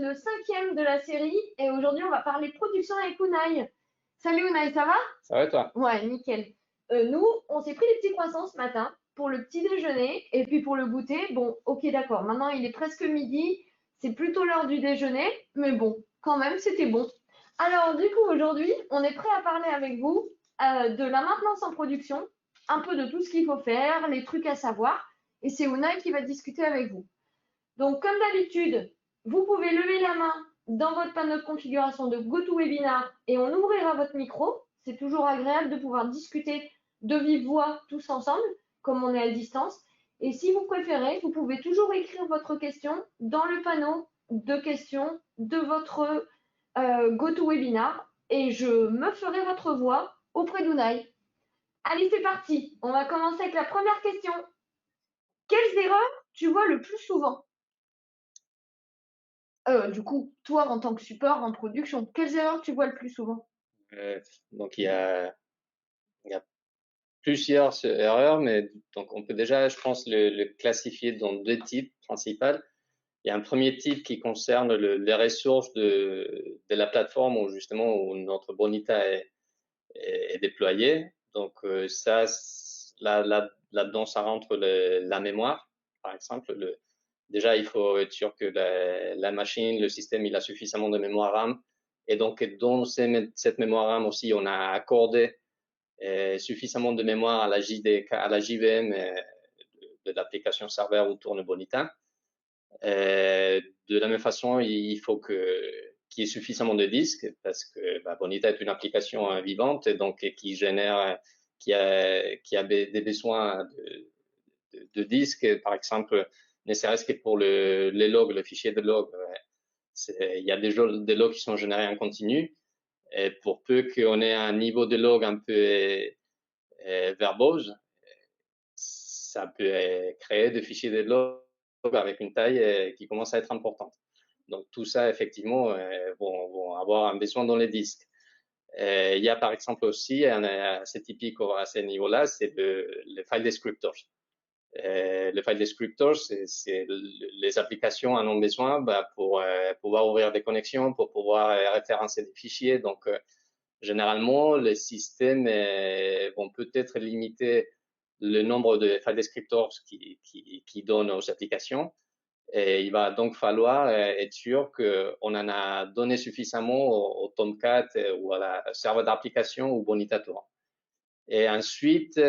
l'épisode 5e de la série et aujourd'hui on va parler production avec Unai. Salut Unai, ça va? Ça va toi? Ouais, nickel. Nous, on s'est pris des petits croissants ce matin pour le petit déjeuner et puis pour le goûter. Bon, ok, d'accord. Maintenant, il est presque midi. C'est plutôt l'heure du déjeuner, mais bon, quand même, c'était bon. Alors, du coup, aujourd'hui, on est prêt à parler avec vous de la maintenance en production, un peu de tout ce qu'il faut faire, les trucs à savoir. Et c'est Unai qui va discuter avec vous. Donc, comme d'habitude, vous pouvez lever la main dans votre panneau de configuration de GoToWebinar et on ouvrira votre micro. C'est toujours agréable de pouvoir discuter de vive voix tous ensemble, comme on est à distance. Et si vous préférez, vous pouvez toujours écrire votre question dans le panneau de questions de votre GoToWebinar et je me ferai votre voix auprès d'Unai. Allez, c'est parti. On va commencer avec la première question. Quelles erreurs tu vois le plus souvent? Du coup, toi, en tant que support en production, quelles erreurs tu vois le plus souvent? Euh, donc il y a plusieurs erreurs, mais donc on peut déjà, je pense, le classifier dans deux types principaux. Il y a un premier type qui concerne les ressources de la plateforme où justement où notre Bonita est déployé. Donc ça, là-dedans, ça rentre la mémoire, par exemple. Déjà, il faut être sûr que la machine, le système, il a suffisamment de mémoire RAM. Et donc, dans cette mémoire RAM aussi, on a accordé suffisamment de mémoire à la JDK, à la JVM de l'application serveur où tourne Bonita. De la même façon, il faut qu'il y ait suffisamment de disques parce que Bonita est une application vivante et donc qui génère, qui a des besoins de disques, par exemple, ne serait-ce que pour les logs, le fichier de log. Il y a des logs qui sont générés en continu. Et pour peu qu'on ait un niveau de log un peu verbose, ça peut créer des fichiers de log avec une taille qui commence à être importante. Donc tout ça, effectivement, vont avoir un besoin dans les disques. Il y a par exemple aussi, c'est typique à ce niveau-là, c'est le file descriptors. Le file descriptor, c'est les applications en ont besoin pour pouvoir ouvrir des connexions, pour pouvoir référencer des fichiers. Donc, généralement, les systèmes vont peut-être limiter le nombre de file descriptors qui donnent aux applications. Et il va donc falloir être sûr qu'on en a donné suffisamment au Tomcat ou à la serveur d'application ou Bonitator. Et ensuite,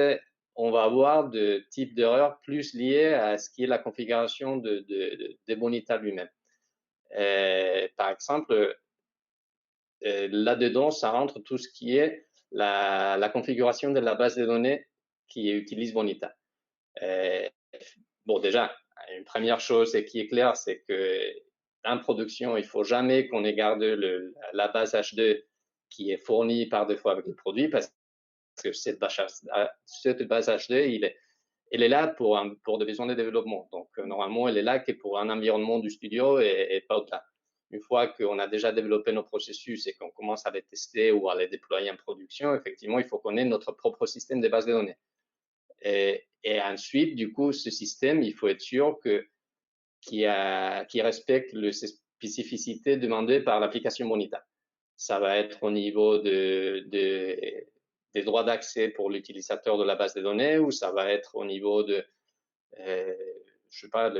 on va avoir de types d'erreurs plus liées à ce qui est la configuration de Bonita lui-même. Par exemple, là-dedans, ça rentre tout ce qui est la configuration de la base de données qui utilise Bonita. Bon, déjà, une première chose qui est claire, c'est que en production, il faut jamais qu'on ait gardé la base H2 qui est fournie par défaut avec le produit parce que cette base H2, elle est là pour des besoins de développement. Donc, normalement, elle est là que pour un environnement du studio et pas au-delà. Une fois qu'on a déjà développé nos processus et qu'on commence à les tester ou à les déployer en production, effectivement, il faut qu'on ait notre propre système de base de données. Et ensuite, du coup, ce système, il faut être sûr qu'il respecte les spécificités demandées par l'application Bonita. Ça va être au niveau des droits d'accès pour l'utilisateur de la base de données ou ça va être au niveau de, je sais pas,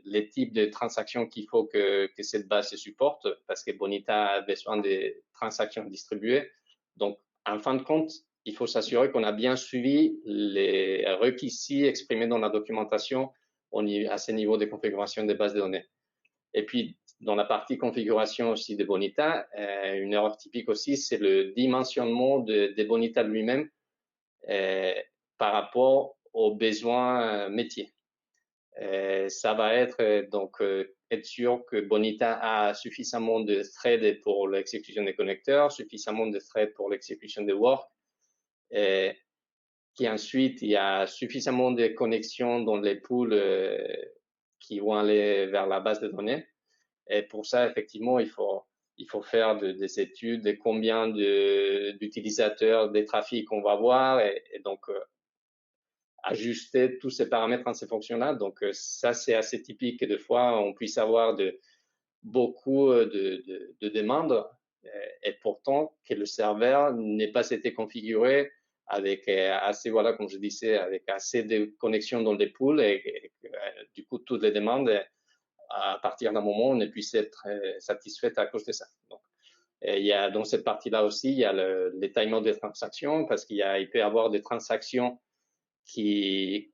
les types de transactions qu'il faut que cette base se supporte parce que Bonita a besoin de transactions distribuées. Donc, en fin de compte, il faut s'assurer qu'on a bien suivi les requis exprimés dans la documentation à ce niveau de configuration des bases de données. Et puis, dans la partie configuration aussi de Bonita, une erreur typique aussi, c'est le dimensionnement de Bonita lui-même par rapport aux besoins métiers. Ça va être donc être sûr que Bonita a suffisamment de threads pour l'exécution des connecteurs, suffisamment de threads pour l'exécution des work, qui ensuite il y a suffisamment de connexions dans les pools qui vont aller vers la base de données. Et pour ça, effectivement, il faut faire des études de combien d'utilisateurs, des trafics on va avoir, et donc ajuster tous ces paramètres en ces fonctions-là. Donc ça, c'est assez typique que des fois, on puisse avoir beaucoup de demandes et pourtant que le serveur n'ait pas été configuré avec assez, voilà, comme je disais, avec assez de connexions dans des pools et du coup, toutes les demandes, à partir d'un moment, ne puissent être satisfaites à cause de ça. Donc, et il y a dans cette partie-là aussi, il y a les timeouts des transactions parce il peut y avoir des transactions qui,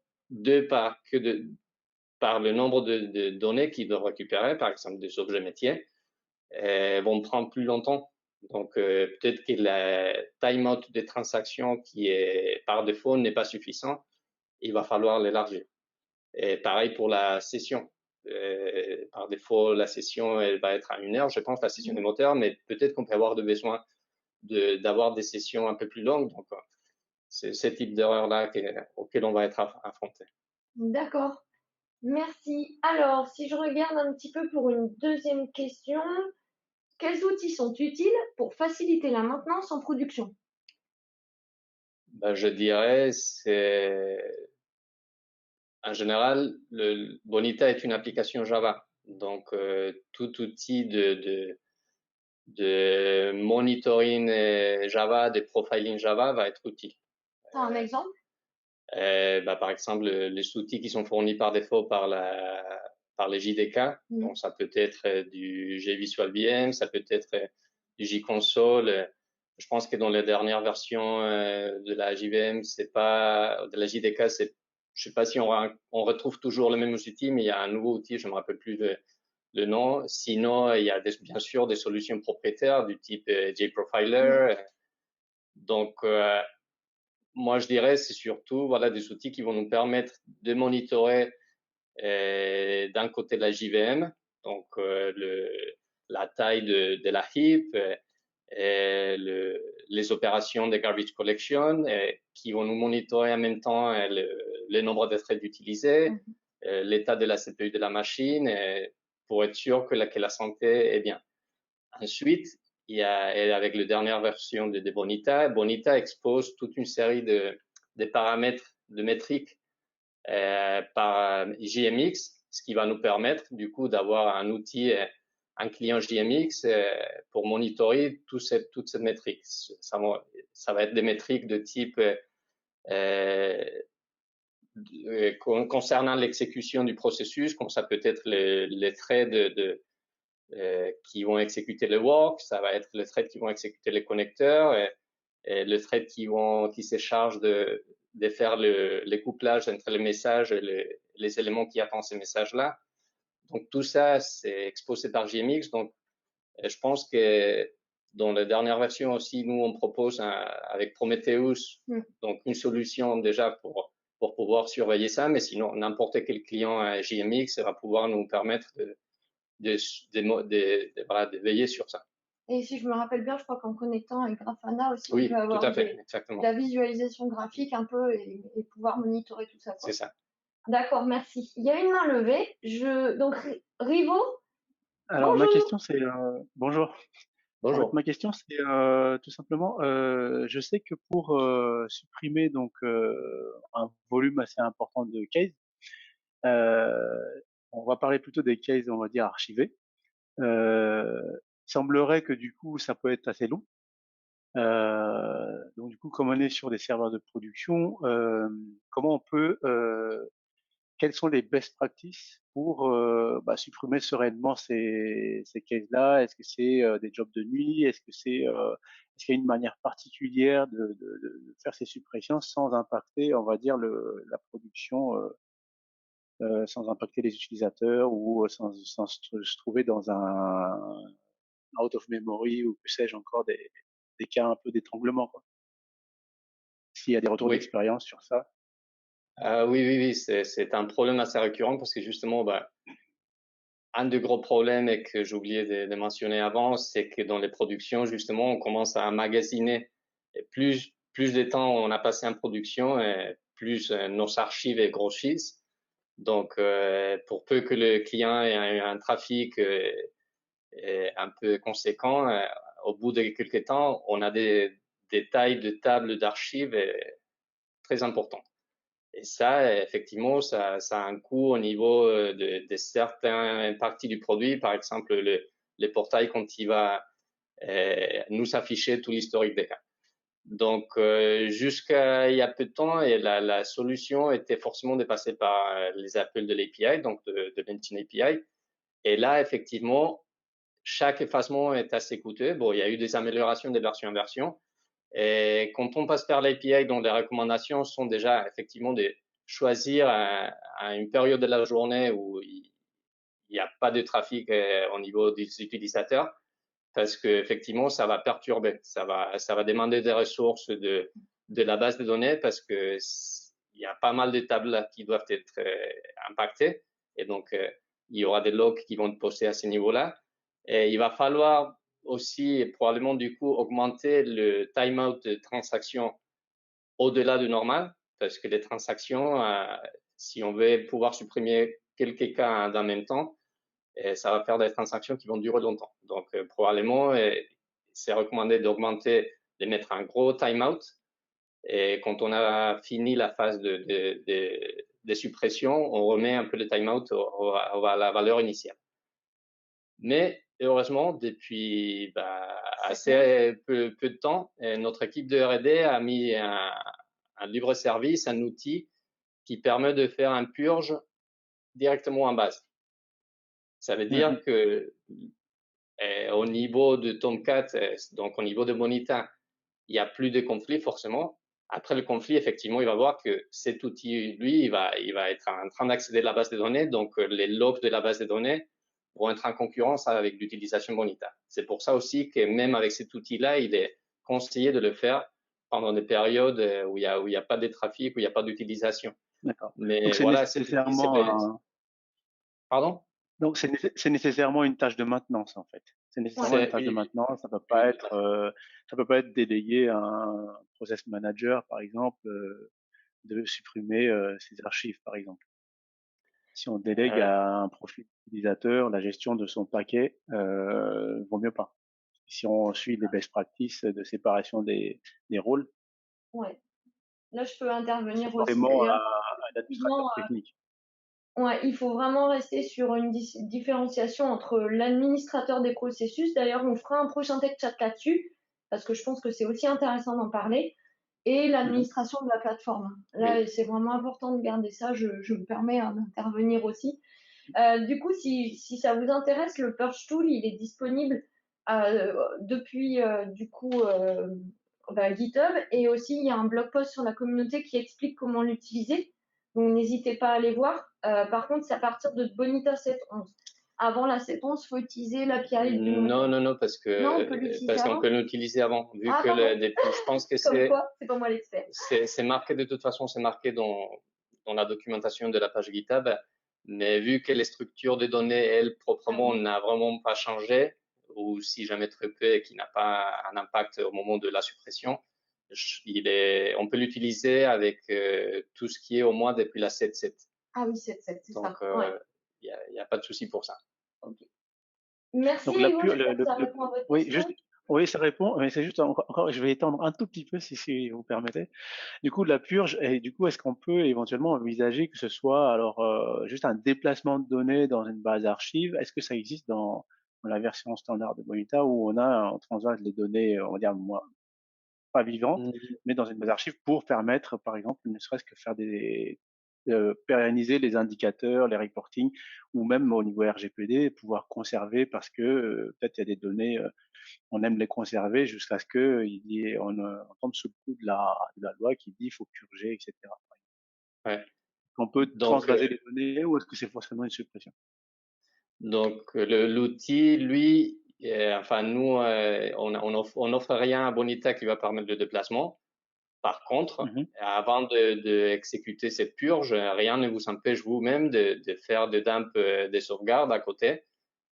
par le nombre de données qu'ils doivent récupérer, par exemple des objets métiers, vont prendre plus longtemps. Donc, peut-être que la timeout des transactions qui est par défaut n'est pas suffisant. Il va falloir l'élargir. Et pareil pour la session. Par défaut, la session, elle va être à 1 heure, je pense, la session des moteurs, mais peut-être qu'on peut avoir besoin d'avoir des sessions un peu plus longues. Donc, c'est ce type d'erreur-là auquel on va être affronté. D'accord. Merci. Alors, si je regarde un petit peu pour une deuxième question, quels outils sont utiles pour faciliter la maintenance en production? Ben, je dirais, en général, Bonita est une application Java. Donc, tout outil de monitoring Java, de profiling Java va être utile. T'as un exemple? Bah, par exemple, les outils qui sont fournis par défaut par les JDK. Donc, ça peut être du JVisual VM, ça peut être du JConsole. Je pense que dans les dernières versions de la JVM, c'est pas de la JDK, je sais pas si on retrouve toujours le même outil, mais il y a un nouveau outil, je me rappelle plus le nom. Sinon, il y a bien sûr des solutions propriétaires du type JProfiler. Donc, moi, je dirais, c'est surtout voilà, des outils qui vont nous permettre de monitorer d'un côté la JVM, donc la taille de la heap, les opérations de garbage collection, qui vont nous monitorer en même temps le nombre de threads utilisés, l'état de la CPU de la machine, pour être sûr que la santé est bien. Ensuite, il y a, et avec la dernière version de Bonita, Bonita expose toute une série de paramètres, de métriques par JMX, ce qui va nous permettre du coup d'avoir un outil, un client JMX pour monitorer toute cette métrique. Ça va être des métriques de type concernant l'exécution du processus, comme ça peut être les traits qui vont exécuter le work, ça va être les threads qui vont exécuter les connecteurs, et les threads qui se chargent de faire les couplages entre les messages et les éléments qui attendent ces messages-là. Donc tout ça, c'est exposé par JMX. Donc je pense que dans la dernière version aussi, nous, on propose avec Prometheus, donc une solution déjà pour pouvoir surveiller ça, mais sinon, n'importe quel client JMX va pouvoir nous permettre de veiller sur ça. Et si je me rappelle bien, je crois qu'en connectant avec Grafana aussi, Oui, on peut avoir tout à fait, exactement. de la visualisation graphique un peu et pouvoir monitorer tout ça. C'est ça. D'accord, merci. Il y a une main levée. Donc, Rivo, Alors, bonjour. ma question, c'est bonjour. Bonjour. En fait, ma question, c'est tout simplement, je sais que pour supprimer donc un volume assez important de cases, on va parler plutôt des cases, on va dire archivées. Il semblerait que du coup, ça peut être assez long. Donc du coup, comme on est sur des serveurs de production, comment on peut quelles sont les best practices pour supprimer sereinement ces cases-là? Est-ce que c'est des jobs de nuit? Est-ce qu'il y a une manière particulière de faire ces suppressions sans impacter, on va dire, la production, sans impacter les utilisateurs ou sans se trouver dans un out of memory ou que sais-je encore des cas un peu d'étranglement, quoi. S'il y a des retours Oui. d'expérience sur ça. Oui, c'est un problème assez récurrent parce que justement, un des gros problèmes et que j'ai oublié de mentionner avant, c'est que dans les productions, justement, on commence à emmagasiner. Et plus de temps on a passé en production, et plus nos archives grossissent. Donc, pour peu que le client ait un trafic un peu conséquent, au bout de quelques temps, on a des tailles de tables d'archives très importantes. Et ça, effectivement, ça a un coût au niveau de certaines parties du produit. Par exemple, le portail, quand il va nous afficher tout l'historique des cas. Donc, jusqu'à il y a peu de temps, et la solution était forcément de passer par les appels de l'API, donc de LinkedIn API. Et là, effectivement, chaque effacement est assez coûteux. Bon, il y a eu des améliorations de version en version. Et quand on passe par l'API, donc les recommandations sont déjà effectivement de choisir à une période de la journée où il n'y a pas de trafic au niveau des utilisateurs, parce que effectivement ça va perturber, ça va demander des ressources de la base de données, parce que il y a pas mal de tables qui doivent être impactées, et donc il y aura des logs qui vont être postés à ce niveau-là, et il va falloir aussi probablement du coup augmenter le timeout de transaction au-delà du normal, parce que les transactions, si on veut pouvoir supprimer quelques cas en même temps, et ça va faire des transactions qui vont durer longtemps. Donc, probablement, c'est recommandé d'augmenter, de mettre un gros timeout. Et quand on a fini la phase de suppression, on remet un peu le timeout à la valeur initiale. Mais heureusement, depuis assez peu de temps, notre équipe de R&D a mis un libre service, un outil qui permet de faire un purge directement en base. Ça veut dire que au niveau de Tomcat, donc au niveau de Bonita, il n'y a plus de conflit forcément. Après le conflit, effectivement, il va voir que cet outil, lui, il va être en train d'accéder à la base de données, donc les logs de la base de données vont être en concurrence avec l'utilisation Bonita. C'est pour ça aussi que même avec cet outil-là, il est conseillé de le faire pendant des périodes où il y a pas de trafic, où il n'y a pas d'utilisation. D'accord. Mais Donc c'est voilà, nécessairement Pardon? donc c'est nécessairement une tâche de maintenance en fait. C'est nécessairement une C'est tâche de maintenance. Ça peut oui, pas tout à être fait. ça peut pas être délégué à un process manager par exemple de supprimer ses archives par exemple. Si on délègue à un profil utilisateur la gestion de son paquet, vaut mieux pas. Si on suit les best practices de séparation des rôles, Ouais. Là, je peux c'est intervenir aussi. vraiment D'ailleurs, à l'administrateur effectivement, technique. ouais, il faut vraiment rester sur une différenciation entre l'administrateur des processus. D'ailleurs, on fera un prochain tech chat là-dessus, parce que je pense que c'est aussi intéressant d'en parler, et Mhm. l'administration de la plateforme. Là, Oui. c'est vraiment important de garder ça. Je me permets d'intervenir aussi. Du coup, si ça vous intéresse, le Purge Tool, il est disponible depuis GitHub, et aussi il y a un blog post sur la communauté qui explique comment l'utiliser. Donc n'hésitez pas à aller voir. Par contre, c'est à partir de Bonita 7.11. Avant la 7.11, il faut utiliser l'API du nom. Non, parce Non, on peut que l'utiliser parce qu'on avant. peut l'utiliser avant, vu Ah, que pardon. depuis, je pense que Comme quoi, c'est pas moi l'expert. c'est marqué de toute façon, c'est marqué dans la documentation de la page GitHub, mais vu que les structures de données, elles, proprement, n'a vraiment pas changé, ou si jamais très peu et qui n'a pas un impact au moment de la suppression, on peut l'utiliser avec tout ce qui est au moins depuis la 7.7. Ah oui, 7.7, c'est Donc, ça. Ouais. il y a pas de souci pour ça. Okay. Merci Donc la Rigo, pure, j'espère que ça répond à votre oui, question. juste, oui, ça répond, mais c'est juste encore, je vais étendre un tout petit peu si vous permettez. Du coup, la purge, et du coup, est-ce qu'on peut éventuellement envisager que ce soit alors juste un déplacement de données dans une base archive? Est-ce que ça existe dans la version standard de Bonita où on transvase les données, on va dire pas vivantes, mais dans une base archive pour permettre, par exemple, ne serait-ce que faire pérenniser les indicateurs, les reporting, ou même au niveau RGPD, pouvoir conserver parce que peut-être il y a des données, on aime les conserver jusqu'à ce on tombe sous le coup de la loi qui dit il faut purger, etc. Ouais. On peut Donc, transvaser les données ou est-ce que c'est forcément une suppression? L'outil, lui, enfin nous, on offre rien à Bonita qui va permettre le déplacement. Par contre, Mhm. avant de exécuter cette purge, rien ne vous empêche vous-même de faire des dumps des sauvegardes à côté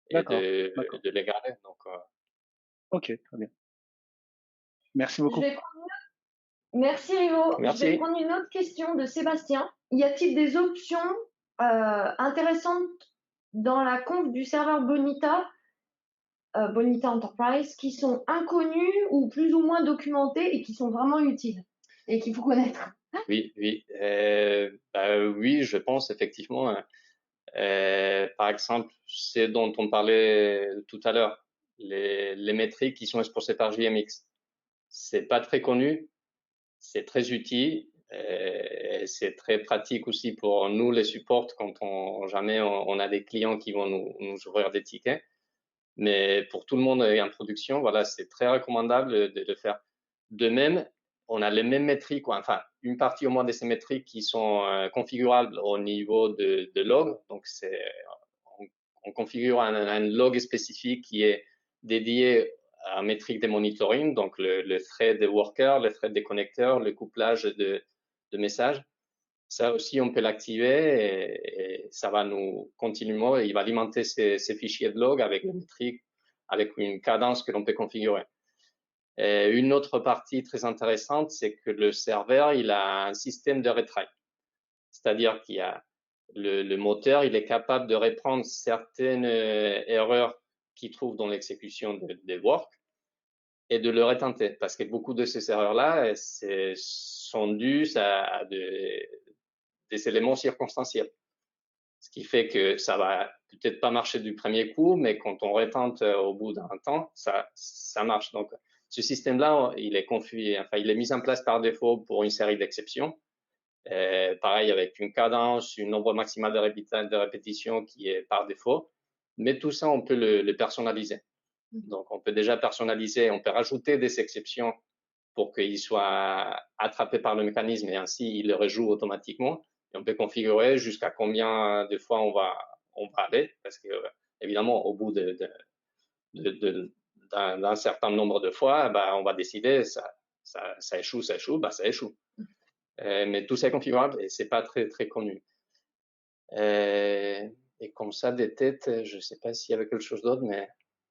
et D'accord, d'accord. de les garder. Donc, Ok, très bien. Merci Je beaucoup. vais Merci Rigo. Je vais merci. prendre une autre question de Sébastien. Y a-t-il des options intéressantes dans la conf du serveur Bonita, Bonita Enterprise, qui sont inconnues ou plus ou moins documentées et qui sont vraiment utiles et qu'il faut connaître? Oui, oui. Oui, je pense effectivement. Par exemple, c'est dont on parlait tout à l'heure, les métriques qui sont exposées par JMX. C'est pas très connu, c'est très utile, c'est très pratique aussi pour nous les supports quand jamais on a des clients qui vont nous ouvrir des tickets. Mais pour tout le monde en production, voilà, c'est très recommandable de le faire. De même, on a les mêmes métriques, enfin, une partie au moins de ces métriques qui sont configurables au niveau de log. Donc, on configure un log spécifique qui est dédié à métrique de monitoring, donc le thread des workers, le thread des connecteurs, le couplage de messages. Ça aussi, on peut l'activer et ça va nous continuellement, il va alimenter ces fichiers de log avec les métriques, avec une cadence que l'on peut configurer. Et une autre partie très intéressante, c'est que le serveur, il a un système de retry. C'est-à-dire qu'il y a le moteur, il est capable de reprendre certaines erreurs qu'il trouve dans l'exécution des work et de le retenter. Parce que beaucoup de ces erreurs-là sont dues à des éléments circonstanciels. Ce qui fait que ça va peut-être pas marcher du premier coup, mais quand on retente au bout d'un temps, ça marche. Donc, ce système-là, il est mis en place par défaut pour une série d'exceptions. Pareil, avec une cadence, un nombre maximal de répétitions qui est par défaut. Mais tout ça, on peut le personnaliser. Donc, on peut déjà personnaliser, on peut rajouter des exceptions pour qu'il soit attrapé par le mécanisme et ainsi il le rejoue automatiquement. Et on peut configurer jusqu'à combien de fois on va aller, parce que évidemment au bout d'un certain nombre de fois, on va décider ça échoue, ça échoue. Mais tout ça est configurable et c'est pas très très connu. Et comme ça des têtes, je sais pas s'il y avait quelque chose d'autre, mais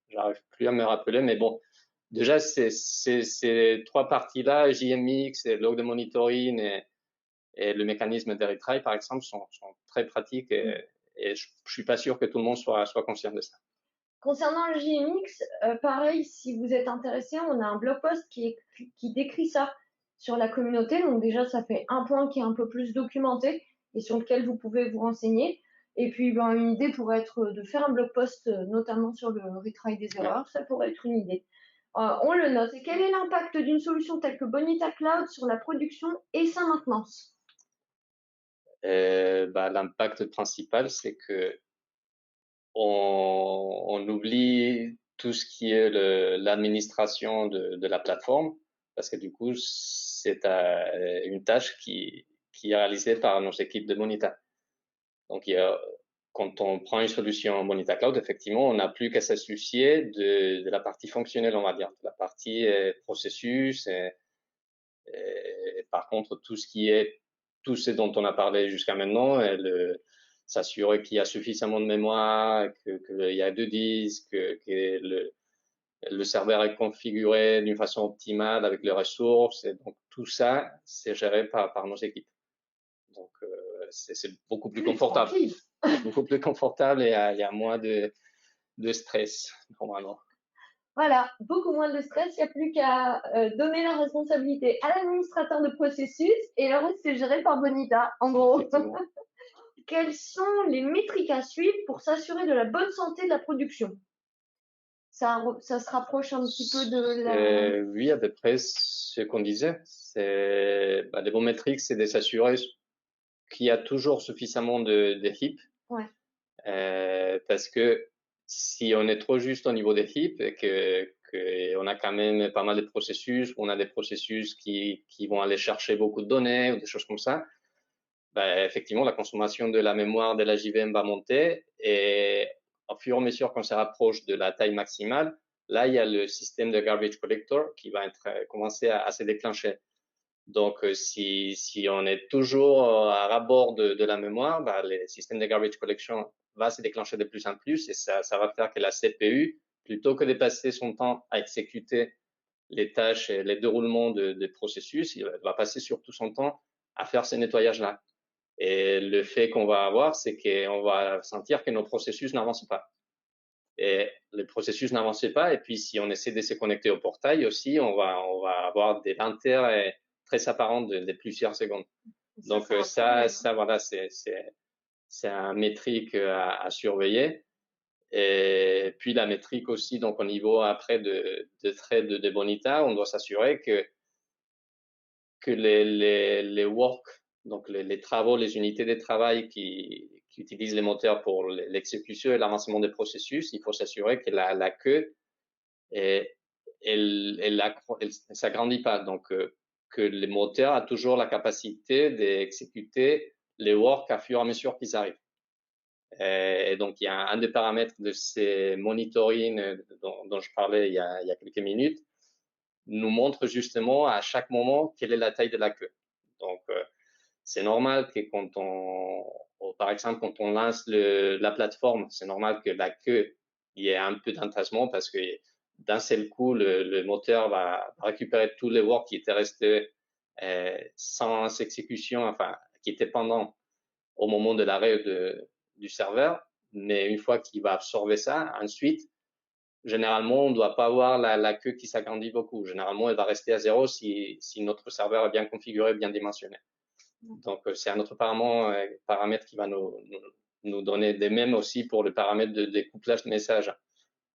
j'arrive plus à me rappeler. Mais bon, déjà, ces trois parties-là, JMX, log de monitoring et le mécanisme de retry, par exemple, sont très pratiques et je suis pas sûr que tout le monde soit conscient de ça. Concernant le JMX, pareil, si vous êtes intéressé, on a un blog post qui décrit ça sur la communauté. Donc déjà, ça fait un point qui est un peu plus documenté et sur lequel vous pouvez vous renseigner. Et puis, une idée pourrait être de faire un blog post, notamment sur le retry des erreurs. Ça pourrait être une idée. On le note. Et quel est l'impact d'une solution telle que Bonita Cloud sur la production et sa maintenance? L'impact principal, c'est que on oublie tout ce qui est l'administration de la plateforme, parce que du coup, c'est une tâche qui est réalisée par nos équipes de Bonita. Donc, quand on prend une solution Bonita Cloud, effectivement, on n'a plus qu'à se soucier de la partie fonctionnelle, on va dire, de la partie processus. Et par contre, tout ce dont on a parlé jusqu'à maintenant, s'assurer qu'il y a suffisamment de mémoire, qu'il y a deux disques, que le serveur est configuré d'une façon optimale avec les ressources. Et donc, tout ça, c'est géré par nos équipes. Donc, c'est beaucoup plus confortable. Beaucoup plus confortable et il y a moins de stress, normalement. Voilà, beaucoup moins de stress, il n'y a plus qu'à donner la responsabilité à l'administrateur de processus et le reste c'est géré par Bonita, en gros. Quelles sont les métriques à suivre pour s'assurer de la bonne santé de la production? Ça se rapproche un petit peu de la... Oui, à peu près ce qu'on disait. Les bons métriques, c'est de s'assurer qu'il y a toujours suffisamment de HIP. Ouais. Parce que si on est trop juste au niveau des HIP et qu'on a quand même pas mal de processus, on a des processus qui vont aller chercher beaucoup de données ou des choses comme ça, effectivement, la consommation de la mémoire de la JVM va monter et au fur et à mesure qu'on se rapproche de la taille maximale, là, il y a le système de garbage collector qui va commencer à se déclencher. Donc, si on est toujours à rabord de la mémoire, le système de garbage collection va se déclencher de plus en plus et ça va faire que la CPU, plutôt que de passer son temps à exécuter les tâches et les déroulements de processus, il va passer surtout son temps à faire ces nettoyages-là. Et le fait qu'on va avoir, c'est qu'on va sentir que nos processus n'avancent pas. Et le processus n'avance pas. Et puis, si on essaie de se connecter au portail aussi, on va avoir des lenteurs très apparente de plusieurs secondes. Donc ça, voilà, c'est un métrique à surveiller. Et puis la métrique aussi, donc au niveau après de trade de Bonita, on doit s'assurer que les work, donc les travaux, les unités de travail qui utilisent les moteurs pour l'exécution et l'avancement des processus, il faut s'assurer que la queue elle s'agrandit pas. Donc que les moteurs a toujours la capacité d'exécuter les work à fur et à mesure qu'ils arrivent. Et donc, il y a un des paramètres de ces monitoring dont je parlais il y a quelques minutes, nous montre justement à chaque moment quelle est la taille de la queue. Donc, c'est normal que par exemple, quand on lance la plateforme, c'est normal que la queue, il y ait un peu d'entassement parce que d'un seul coup, le moteur va récupérer tous les work qui étaient restés sans exécution, enfin, qui étaient pendant au moment de l'arrêt du serveur. Mais une fois qu'il va absorber ça, ensuite, généralement, on ne doit pas avoir la queue qui s'agrandit beaucoup. Généralement, elle va rester à 0 si notre serveur est bien configuré, bien dimensionné. Donc, c'est un autre paramètre qui va nous donner des mêmes aussi pour le paramètre de découplage de messages.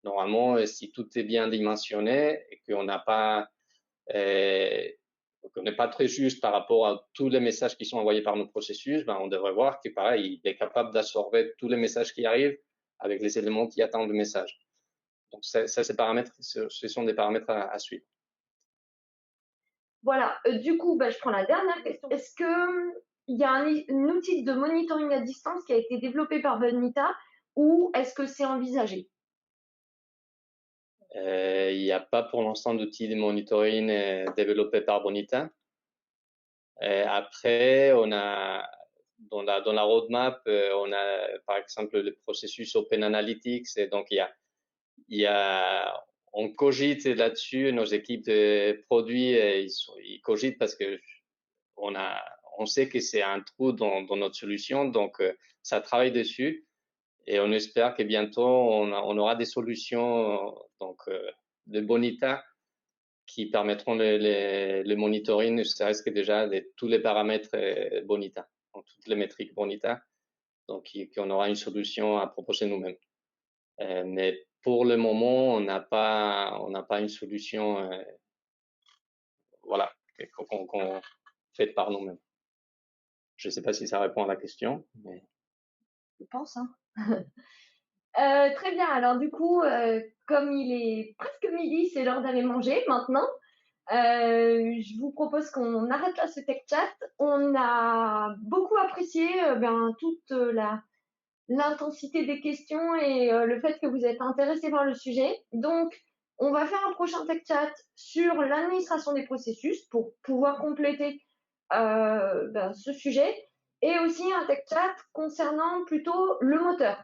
Normalement, si tout est bien dimensionné et qu'on n'a pas qu'on n'est pas très juste par rapport à tous les messages qui sont envoyés par nos processus, on devrait voir que pareil, il est capable d'absorber tous les messages qui arrivent avec les éléments qui attendent le message. Donc ça ces paramètres, ce sont des paramètres à suivre. Voilà, du coup, je prends la dernière question. Est-ce que il y a un outil de monitoring à distance qui a été développé par Bonita ou est-ce que c'est envisagé? Il n'y a pas pour l'instant d'outil de monitoring développé par Bonita. Après, on a dans la roadmap, on a par exemple le processus Open Analytics et donc on cogite là-dessus, nos équipes de produits, ils cogitent parce que on sait que c'est un trou dans notre solution, donc ça travaille dessus et on espère que bientôt on aura des solutions de Bonita qui permettront le monitoring, ne serait-ce que déjà de tous les paramètres Bonita, donc toutes les métriques Bonita, donc qu'on aura une solution à proposer nous-mêmes. Mais pour le moment, on n'a pas une solution, voilà, qu'on fait par nous-mêmes. Je ne sais pas si ça répond à la question, mais Je pense, hein. Très bien. Alors du coup, comme il est presque midi, c'est l'heure d'aller manger maintenant. Je vous propose qu'on arrête là ce tech chat. On a beaucoup apprécié toute l'intensité des questions et le fait que vous êtes intéressés par le sujet. Donc, on va faire un prochain tech chat sur l'administration des processus pour pouvoir compléter ce sujet et aussi un tech chat concernant plutôt le moteur,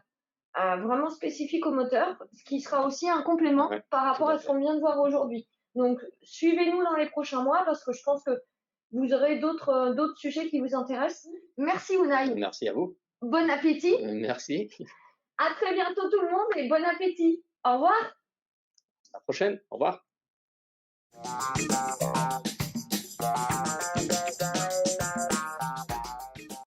vraiment spécifique au moteur, ce qui sera aussi un complément par rapport à ce qu'on vient de voir aujourd'hui. Donc, suivez-nous dans les prochains mois parce que je pense que vous aurez d'autres sujets qui vous intéressent. Merci Unai. Merci à vous. Bon appétit. Merci. À très bientôt tout le monde et bon appétit. Au revoir. À la prochaine. Au revoir.